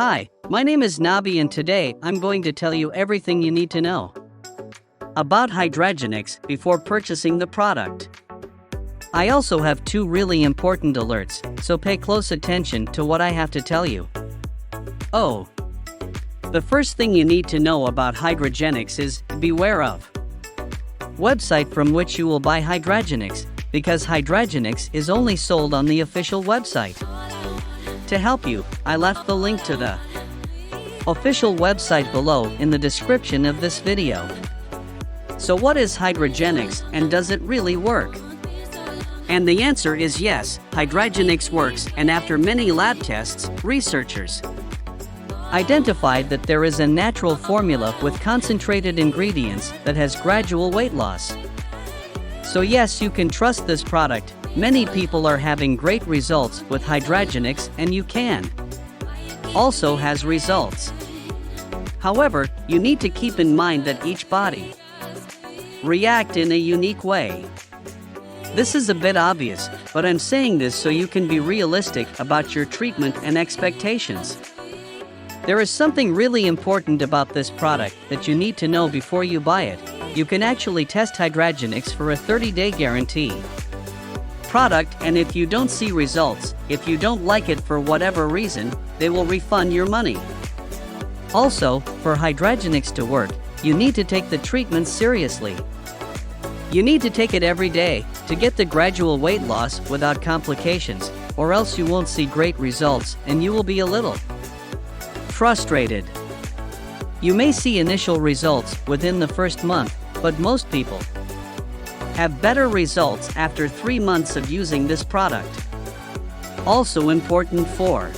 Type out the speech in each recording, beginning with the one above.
Hi, my name is Nabi and today I'm going to tell you everything you need to know about Hydragenix before purchasing the product. I also have two really important alerts, so pay close attention to what I have to tell you. Oh. The first thing you need to know about Hydragenix is, beware of website from which you will buy Hydragenix, because Hydragenix is only sold on the official website. To help you, I left the link to the official website below in the description of this video. So what is Hydragenix and does it really work? And the answer is yes, Hydragenix works, and after many lab tests, researchers identified that there is a natural formula with concentrated ingredients that has gradual weight loss. So yes, you can trust this product. Many people are having great results with Hydragenix and you can also has results. However, you need to keep in mind that each body react in a unique way. This is a bit obvious, but I'm saying this so you can be realistic about your treatment and expectations. There is something really important about this product that you need to know before you buy it. You can actually test Hydragenix for a 30-day guarantee product, and if you don't see results, if you don't like it for whatever reason, they will refund your money. Also, for Hydragenix to work, you need to take the treatment seriously. You need to take it every day to get the gradual weight loss without complications, or else you won't see great results and you will be a little frustrated. You may see initial results within the first month, but most people have better results after 3 months of using this product. Also important for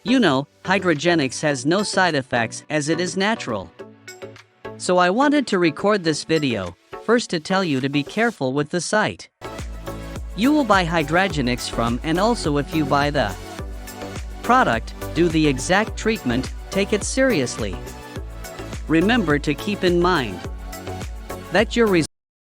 Hydragenix has no side effects as it is natural. So I wanted to record this video, first to tell you to be careful with the site you will buy Hydragenix from, and also if you buy the product, do the exact treatment, take it seriously. Remember to keep in mind that your